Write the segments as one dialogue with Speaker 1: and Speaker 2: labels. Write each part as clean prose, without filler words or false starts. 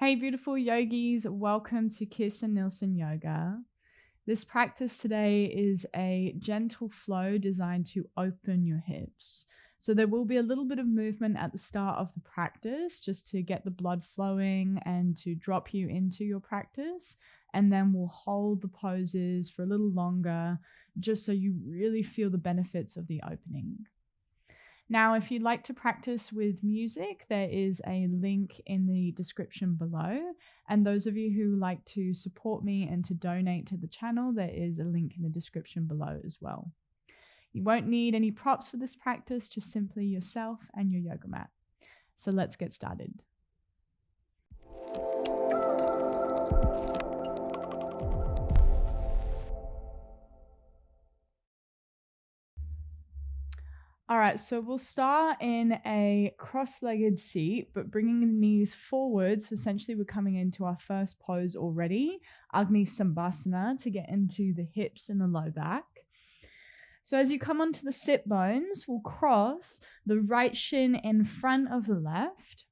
Speaker 1: Hey, beautiful yogis, welcome to Kirsten Nielsen Yoga. This practice today is a gentle flow designed to open your hips. So there will be a little bit of movement at the start of the practice just to get the blood flowing and to drop you into your practice. And then we'll hold the poses for a little longer just so you really feel the benefits of the opening. Now, if you'd like to practice with music, there is a link in the description below. And those of you who like to support me and to donate to the channel, there is a link in the description below as well. You won't need any props for this practice, just simply yourself and your yoga mat. So let's get started. All right, so we'll start in a cross-legged seat, but bringing the knees forward. So essentially we're coming into our first pose already, Agni Sambhasana, to get into the hips and the low back. So as you come onto the sit bones, we'll cross the right shin in front of the left.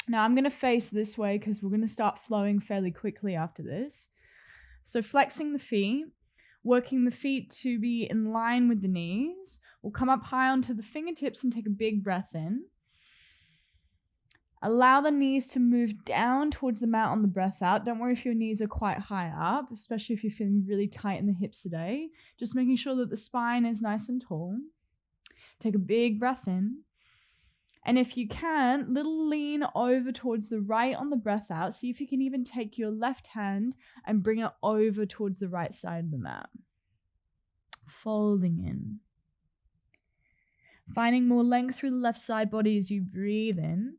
Speaker 1: Now I'm gonna face this way because we're gonna start flowing fairly quickly after this. So flexing the feet, working the feet to be in line with the knees. We'll come up high onto the fingertips and take a big breath in. Allow the knees to move down towards the mat on the breath out. Don't worry if your knees are quite high up, especially if you're feeling really tight in the hips today. Just making sure that the spine is nice and tall. Take a big breath in. And if you can, little lean over towards the right on the breath out. See if you can even take your left hand and bring it over towards the right side of the mat. Folding in. Finding more length through the left side body as you breathe in.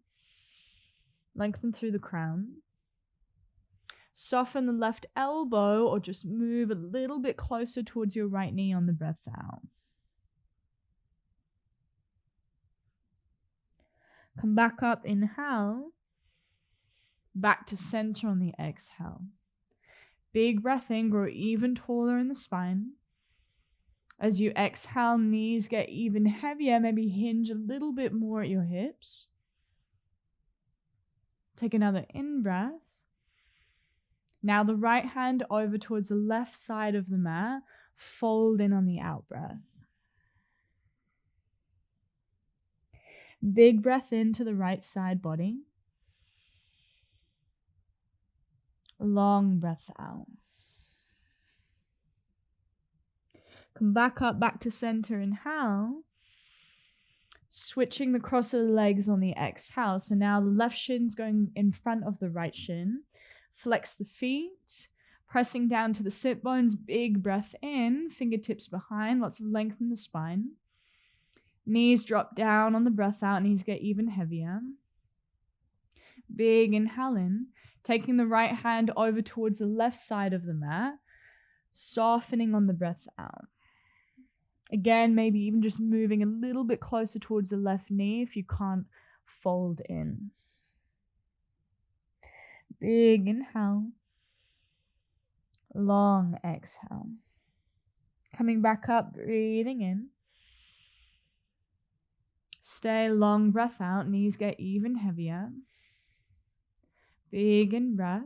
Speaker 1: Lengthen through the crown. Soften the left elbow or just move a little bit closer towards your right knee on the breath out. Come back up, inhale. Back to center on the exhale. Big breath in, grow even taller in the spine. As you exhale, knees get even heavier, maybe hinge a little bit more at your hips. Take another in-breath. Now the right hand over towards the left side of the mat. Fold in on the out-breath. Big breath into the right side body. Long breath out. Come back up, back to center, inhale. Switching the cross of the legs on the exhale. So now the left shin's going in front of the right shin. Flex the feet, pressing down to the sit bones. Big breath in, fingertips behind, lots of length in the spine. Knees drop down on the breath out, knees get even heavier. Big inhale in, taking the right hand over towards the left side of the mat, softening on the breath out. Again, maybe even just moving a little bit closer towards the left knee if you can't fold in. Big inhale. Long exhale. Coming back up, breathing in. Stay, long breath out, knees get even heavier. Big in breath.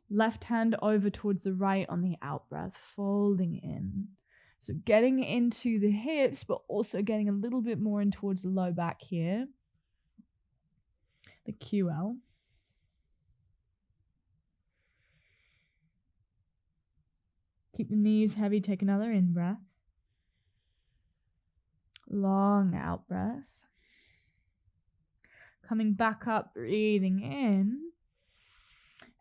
Speaker 1: Left hand over towards the right on the out breath, folding in. So getting into the hips, but also getting a little bit more in towards the low back here. The QL. Keep the knees heavy, take another in breath. Long out breath. Coming back up, breathing in.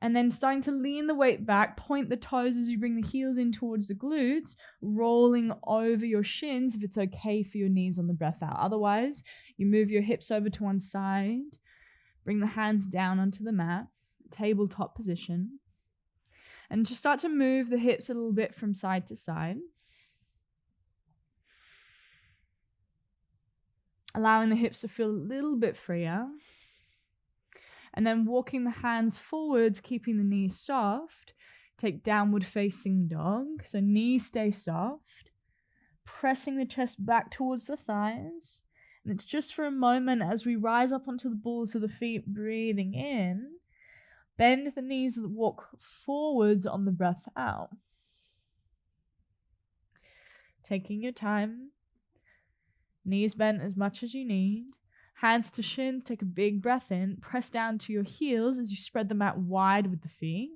Speaker 1: And then starting to lean the weight back, point the toes as you bring the heels in towards the glutes, rolling over your shins if it's okay for your knees on the breath out. Otherwise, you move your hips over to one side, bring the hands down onto the mat, tabletop position, and just start to move the hips a little bit from side to side. Allowing the hips to feel a little bit freer. And then walking the hands forwards, keeping the knees soft. Take downward facing dog. So knees stay soft. Pressing the chest back towards the thighs. And it's just for a moment as we rise up onto the balls of the feet, breathing in. Bend the knees, walk forwards on the breath out. Taking your time. Knees bent as much as you need. Hands to shins, take a big breath in. Press down to your heels as you spread them out wide with the feet.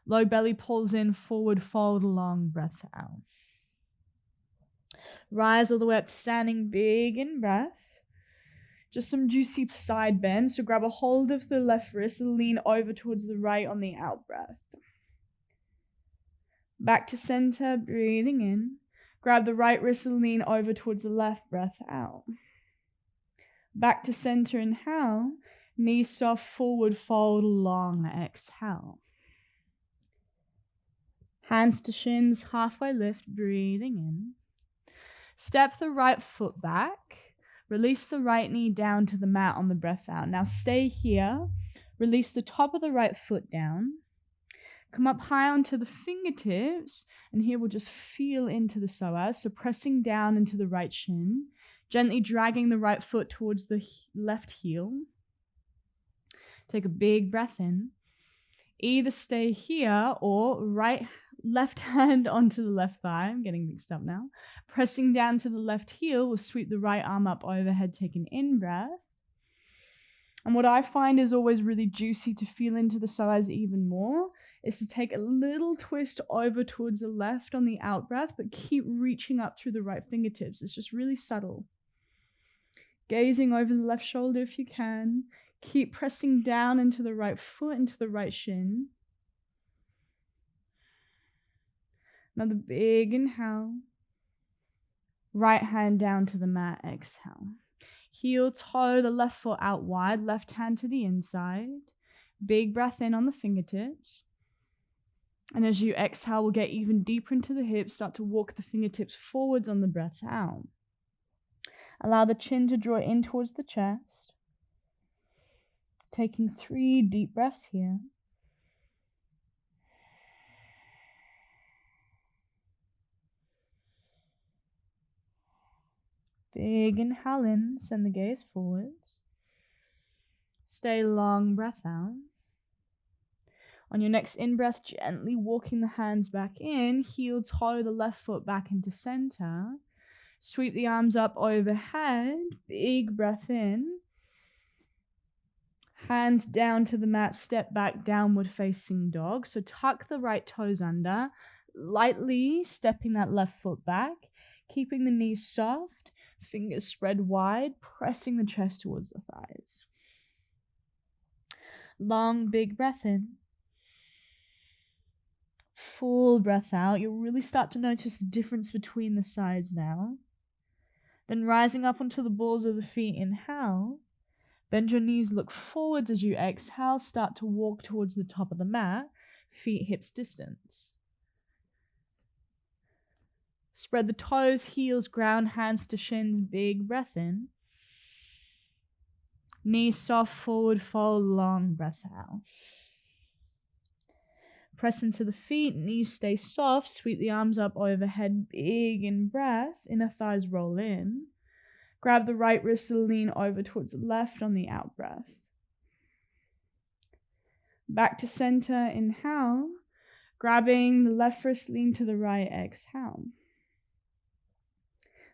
Speaker 1: Low belly pulls in, forward fold, long breath out. Rise all the way up to standing, big in breath. Just some juicy side bends. So grab a hold of the left wrist and lean over towards the right on the out breath. Back to center, breathing in. Grab the right wrist and lean over towards the left, breath out. Back to center, inhale. Knees soft, forward fold, long exhale. Hands to shins, halfway lift, breathing in. Step the right foot back. Release the right knee down to the mat on the breath out. Now stay here. Release the top of the right foot down. Come up high onto the fingertips, and here we'll just feel into the psoas. So pressing down into the right shin, gently dragging the right foot towards the left heel. Take a big breath in. Either stay here or left hand onto the left thigh. I'm getting mixed up now. Pressing down to the left heel, we'll sweep the right arm up overhead, take an in-breath. And what I find is always really juicy to feel into the psoas even more is to take a little twist over towards the left on the out breath, but keep reaching up through the right fingertips. It's just really subtle. Gazing over the left shoulder if you can. Keep pressing down into the right foot, into the right shin. Another big inhale. Right hand down to the mat, exhale. Heel toe the left foot out wide, left hand to the inside. Big breath in on the fingertips. And as you exhale, we'll get even deeper into the hips, start to walk the fingertips forwards on the breath out. Allow the chin to draw in towards the chest. Taking 3 deep breaths here. Big inhale in, send the gaze forwards. Stay long, breath out. On your next in-breath, gently walking the hands back in, heel toe the left foot back into center. Sweep the arms up overhead, big breath in. Hands down to the mat, step back, downward facing dog. So tuck the right toes under, lightly stepping that left foot back, keeping the knees soft, fingers spread wide, pressing the chest towards the thighs. Long, big breath in. Full breath out. You'll really start to notice the difference between the sides now. Then rising up onto the balls of the feet, inhale. Bend your knees, look forwards as you exhale. Start to walk towards the top of the mat, feet hips distance. Spread the toes, heels, ground, hands to shins, big breath in. Knees soft, forward fold, long breath out. Press into the feet, knees stay soft, sweep the arms up overhead, big in breath, inner thighs roll in. Grab the right wrist to lean over towards the left on the out breath. Back to center, inhale. Grabbing the left wrist, lean to the right, exhale.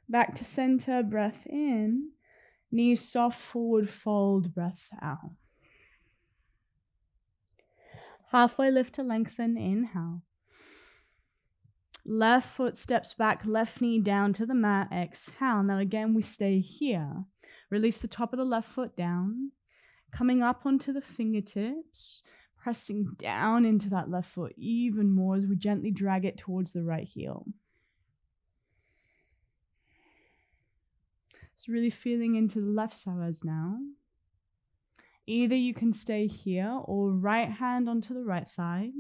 Speaker 1: Back to center, breath in. Knees soft, forward fold, breath out. Halfway lift to lengthen, inhale. Left foot steps back, left knee down to the mat, exhale. Now again, we stay here. Release the top of the left foot down, coming up onto the fingertips, pressing down into that left foot even more as we gently drag it towards the right heel. So really feeling into the left psoas now. Either you can stay here or right hand onto the right thigh.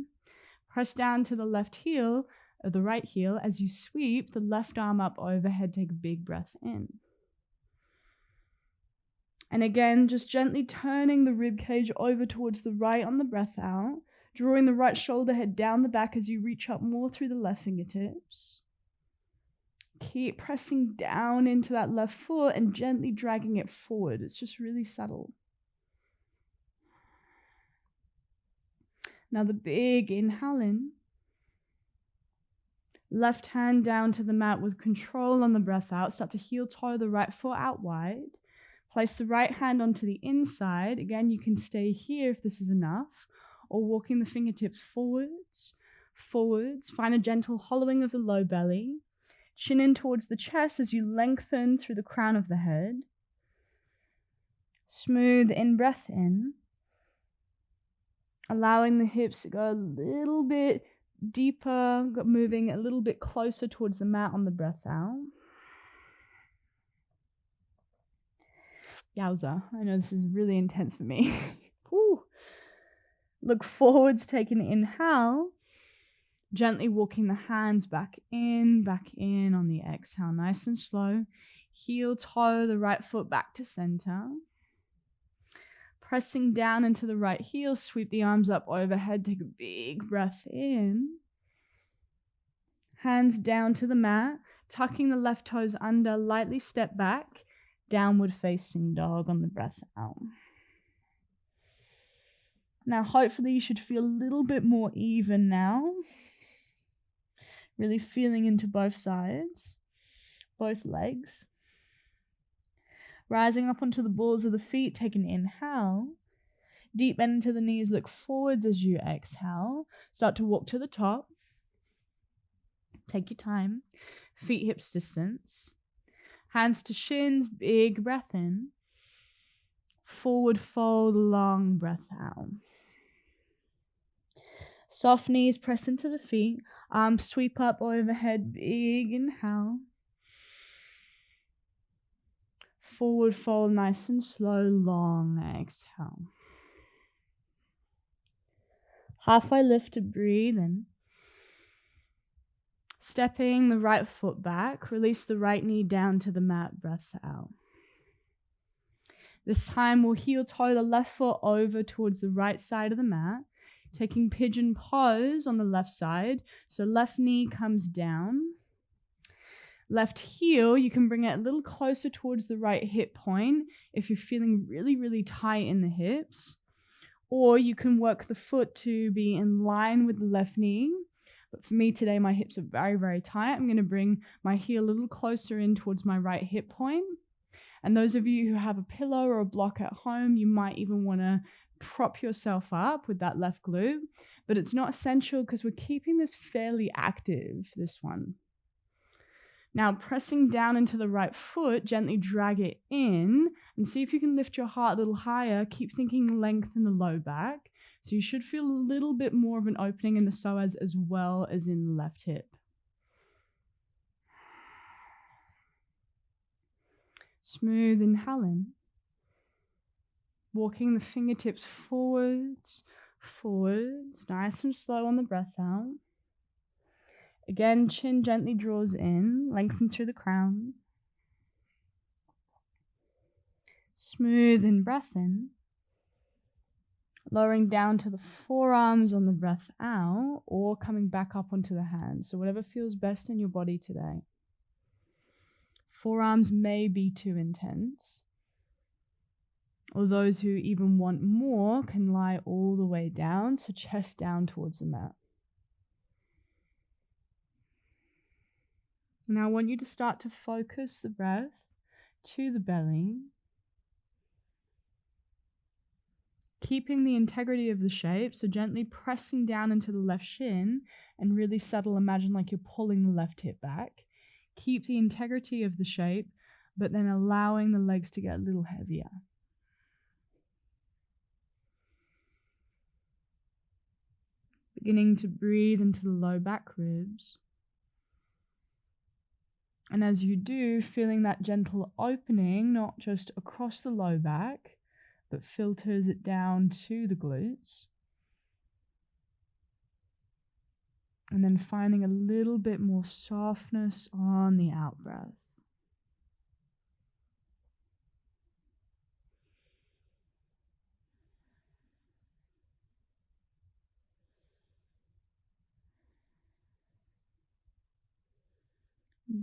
Speaker 1: Press down to the left heel or the right heel as you sweep the left arm up overhead. Take a big breath in. And again, just gently turning the rib cage over towards the right on the breath out, drawing the right shoulder head down the back as you reach up more through the left fingertips. Keep pressing down into that left foot and gently dragging it forward. It's just really subtle. Now the big inhale in. Left hand down to the mat with control on the breath out. Start to heel toe the right foot out wide. Place the right hand onto the inside. Again, you can stay here if this is enough, or walking the fingertips forwards. Find a gentle hollowing of the low belly. Chin in towards the chest as you lengthen through the crown of the head. Smooth in-breath in. Allowing the hips to go a little bit deeper, moving a little bit closer towards the mat on the breath out. Yowza, I know this is really intense for me. Woo. Look forwards, take an inhale. Gently walking the hands back in on the exhale. Nice and slow. Heel toe the right foot back to center. Pressing down into the right heel, sweep the arms up overhead. Take a big breath in. Hands down to the mat. Tucking the left toes under, lightly step back. Downward facing dog on the breath out. Now, hopefully you should feel a little bit more even now. Really feeling into both sides, both legs. Rising up onto the balls of the feet, take an inhale. Deep bend into the knees, look forwards as you exhale. Start to walk to the top. Take your time. Feet hips distance. Hands to shins, big breath in. Forward fold, long breath out. Soft knees press into the feet. Arms sweep up overhead, big inhale. Forward fold, nice and slow, long exhale. Halfway lift to breathe in. Stepping the right foot back, release the right knee down to the mat, breath out. This time we'll heel toe the left foot over towards the right side of the mat, taking pigeon pose on the left side. So left knee comes down. Left heel, you can bring it a little closer towards the right hip point if you're feeling really, really tight in the hips. Or you can work the foot to be in line with the left knee. But for me today, my hips are very, very tight. I'm going to bring my heel a little closer in towards my right hip point. And those of you who have a pillow or a block at home, you might even want to prop yourself up with that left glute. But it's not essential because we're keeping this fairly active, this one. Now, pressing down into the right foot, gently drag it in and see if you can lift your heart a little higher. Keep thinking length in the low back. So you should feel a little bit more of an opening in the psoas as well as in the left hip. Smooth inhale in. Walking the fingertips forwards, nice and slow on the breath out. Again, chin gently draws in, lengthen through the crown. Smooth in breath in. Lowering down to the forearms on the breath out, or coming back up onto the hands. So whatever feels best in your body today. Forearms may be too intense. Or those who even want more can lie all the way down, so chest down towards the mat. Now I want you to start to focus the breath to the belly, keeping the integrity of the shape, so gently pressing down into the left shin and really subtle, imagine like you're pulling the left hip back. Keep the integrity of the shape, but then allowing the legs to get a little heavier. Beginning to breathe into the low back ribs. And as you do, feeling that gentle opening, not just across the low back, but filters it down to the glutes. And then finding a little bit more softness on the out breath.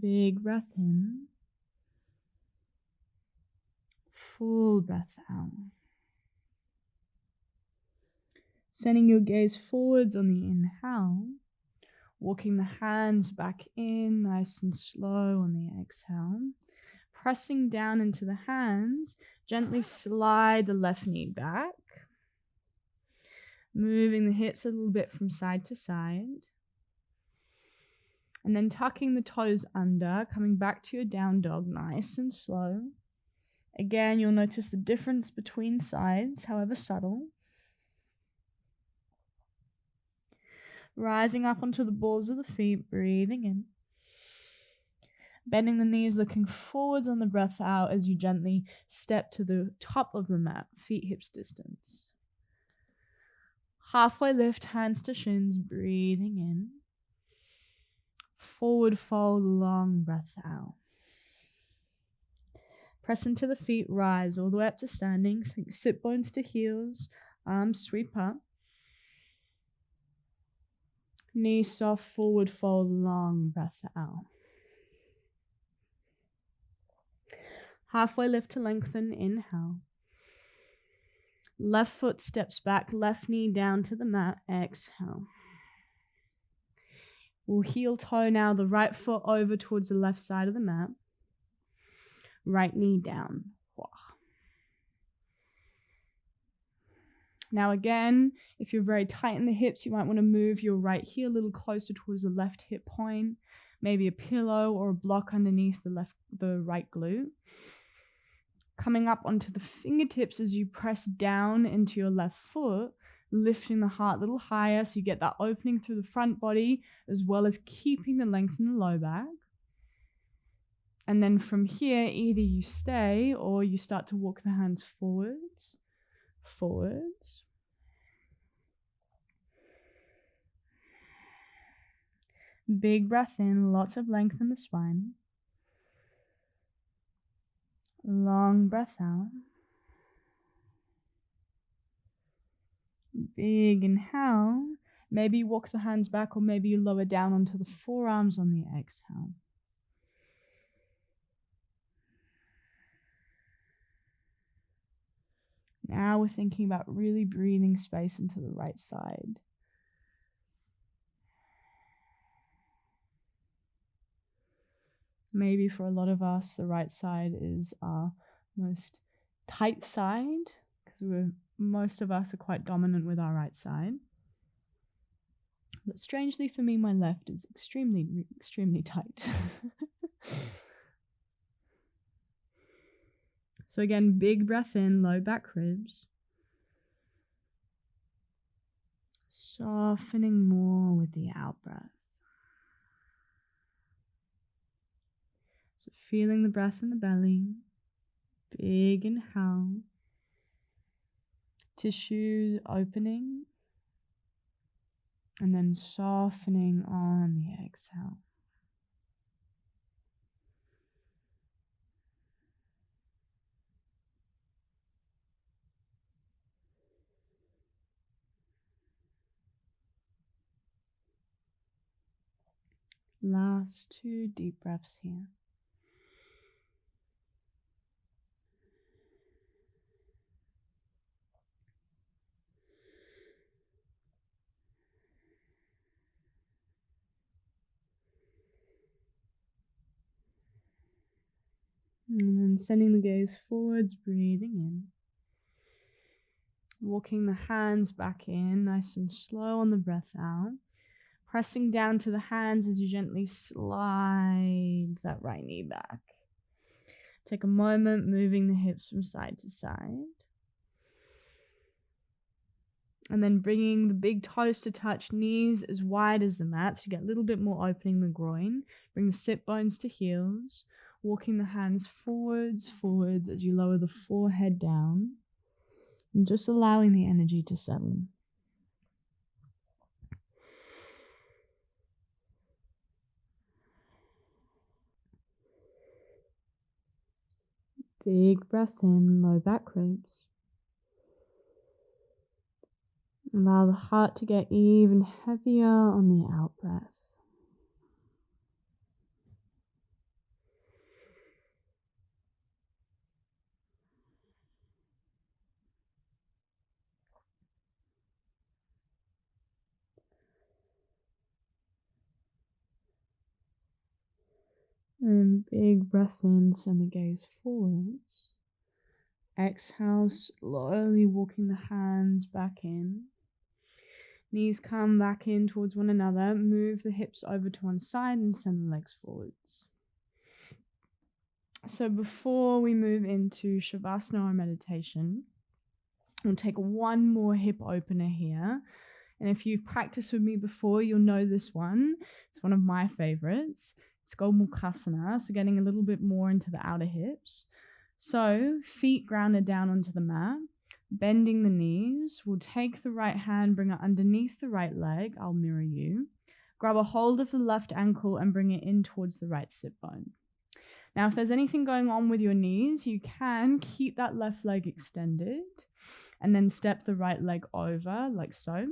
Speaker 1: Big breath in. Full breath out. Sending your gaze forwards on the inhale. Walking the hands back in, nice and slow on the exhale. Pressing down into the hands, gently slide the left knee back. Moving the hips a little bit from side to side. And then tucking the toes under, coming back to your down dog, nice and slow. Again, you'll notice the difference between sides, however subtle. Rising up onto the balls of the feet, breathing in. Bending the knees, looking forwards on the breath out as you gently step to the top of the mat, feet hips distance. Halfway lift, hands to shins, breathing in. Forward fold, long breath out. Press into the feet, rise all the way up to standing. Think sit bones to heels, arms sweep up. Knees soft, forward fold, long breath out. Halfway lift to lengthen, inhale. Left foot steps back, left knee down to the mat, exhale. We'll heel toe now the right foot over towards the left side of the mat. Right knee down. Now again, if you're very tight in the hips, you might want to move your right heel a little closer towards the left hip point. Maybe a pillow or a block underneath the right glute. Coming up onto the fingertips as you press down into your left foot, lifting the heart a little higher so you get that opening through the front body as well as keeping the length in the low back. And then from here, either you stay or you start to walk the hands forwards. Big breath in, lots of length in the spine. Long breath out. Big inhale. Maybe you walk the hands back or maybe you lower down onto the forearms on the exhale. Now we're thinking about really breathing space into the right side. Maybe for a lot of us, the right side is our most tight side because most of us are quite dominant with our right side. But strangely for me, my left is extremely, extremely tight. So again, big breath in, low back ribs. Softening more with the out breath. So feeling the breath in the belly. Big inhale. Tissues opening. And then softening on the exhale. Last 2 deep breaths here. And then sending the gaze forwards, breathing in. Walking the hands back in, nice and slow on the breath out. Pressing down to the hands as you gently slide that right knee back. Take a moment, moving the hips from side to side. And then bringing the big toes to touch, knees as wide as the mat, so you get a little bit more opening the groin. Bring the sit bones to heels. Walking the hands forwards as you lower the forehead down. And just allowing the energy to settle. Big breath in, low back ribs. Allow the heart to get even heavier on the out breath. And big breath in, send the gaze forwards. Exhale, slowly walking the hands back in. Knees come back in towards one another. Move the hips over to one side and send the legs forwards. So before we move into Shavasana or meditation, we'll take one more hip opener here. And if you've practiced with me before, you'll know this one. It's one of my favorites. It's Gomukhasana, so getting a little bit more into the outer hips. So feet grounded down onto the mat, bending the knees. We'll take the right hand, bring it underneath the right leg. I'll mirror you. Grab a hold of the left ankle and bring it in towards the right sit bone. Now, if there's anything going on with your knees, you can keep that left leg extended and then step the right leg over like so.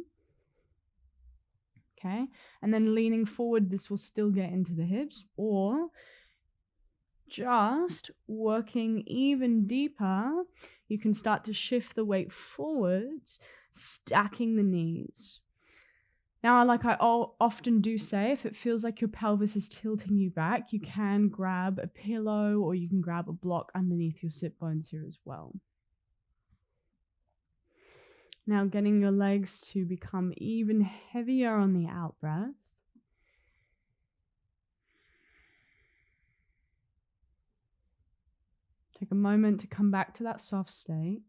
Speaker 1: Okay, and then leaning forward, this will still get into the hips, or just working even deeper, you can start to shift the weight forwards, stacking the knees. Now, like I often do say, if it feels like your pelvis is tilting you back, you can grab a pillow or you can grab a block underneath your sit bones here as well. Now, getting your legs to become even heavier on the out breath. Take a moment to come back to that soft state.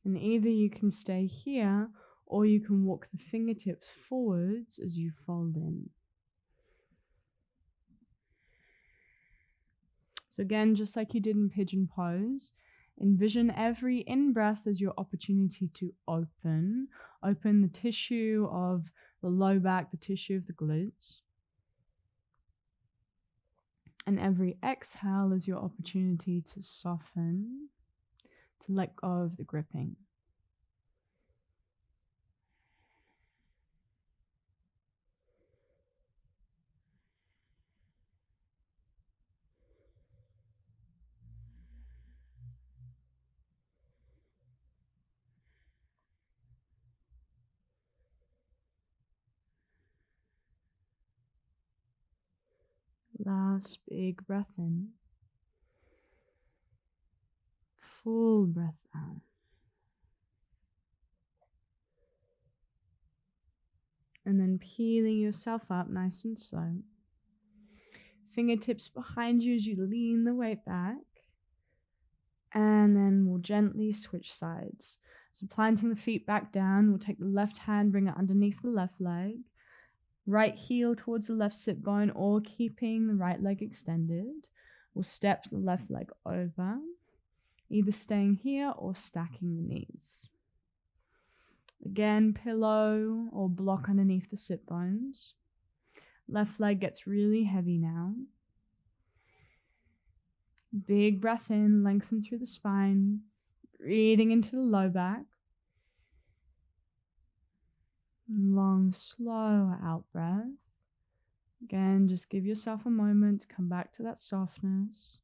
Speaker 1: And either you can stay here or you can walk the fingertips forwards as you fold in. So again, just like you did in Pigeon Pose, envision every in-breath as your opportunity to open the tissue of the low back, the tissue of the glutes. And every exhale is your opportunity to soften, to let go of the gripping. Last big breath in. Full breath out. And then peeling yourself up nice and slow. Fingertips behind you as you lean the weight back. And then we'll gently switch sides. So planting the feet back down, we'll take the left hand, bring it underneath the left leg. Right heel towards the left sit bone or keeping the right leg extended. We'll step the left leg over, either staying here or stacking the knees. Again, pillow or block underneath the sit bones. Left leg gets really heavy now. Big breath in, lengthen through the spine, breathing into the low back. Long, slow out breath. Again, just give yourself a moment to come back to that softness.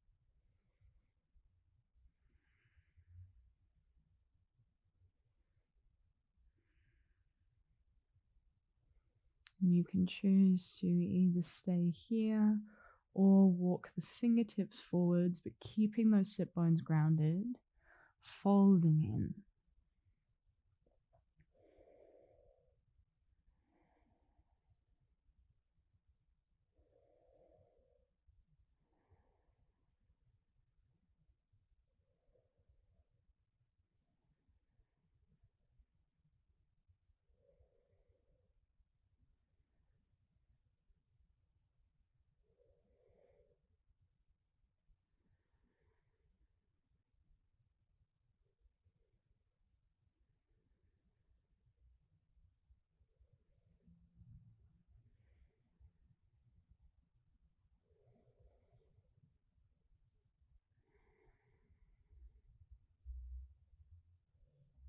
Speaker 1: You can choose to either stay here or walk the fingertips forwards, but keeping those sit bones grounded, folding in.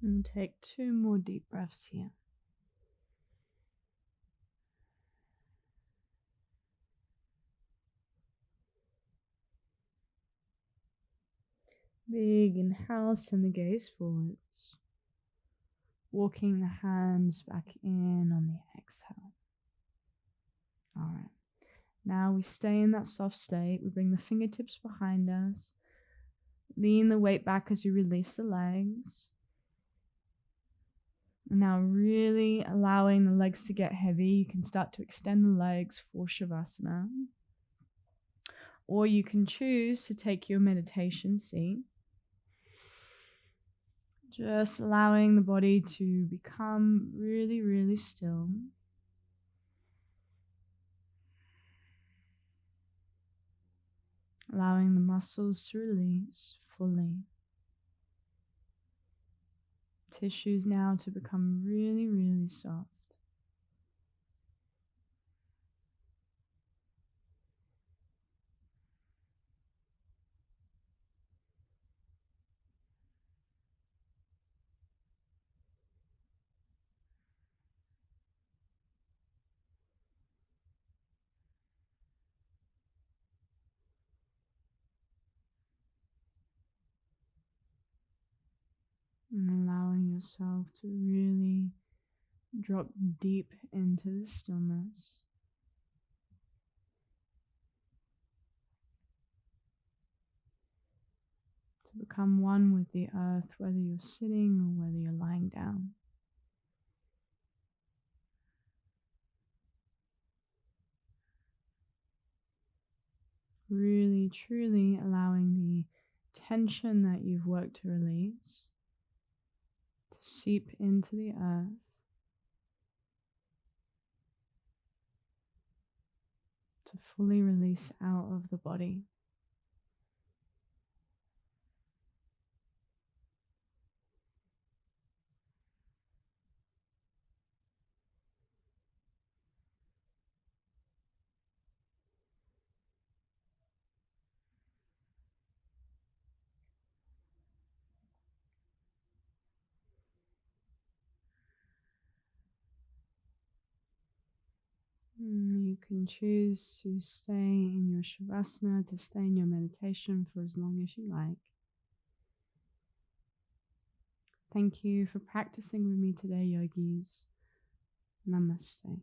Speaker 1: And take 2 more deep breaths here. Big inhale, send the gaze forwards. Walking the hands back in on the exhale. All right. Now we stay in that soft state. We bring the fingertips behind us. Lean the weight back as you release the legs. And now really allowing the legs to get heavy. You can start to extend the legs for Shavasana. Or you can choose to take your meditation seat. Just allowing the body to become really, really still. Allowing the muscles to release fully. Tissues now to become really, really soft. And allowing yourself to really drop deep into the stillness. To become one with the earth, whether you're sitting or whether you're lying down. Really, truly allowing the tension that you've worked to release to seep into the earth, to fully release out of the body. You can choose to stay in your Shavasana, to stay in your meditation for as long as you like. Thank you for practicing with me today, yogis. Namaste.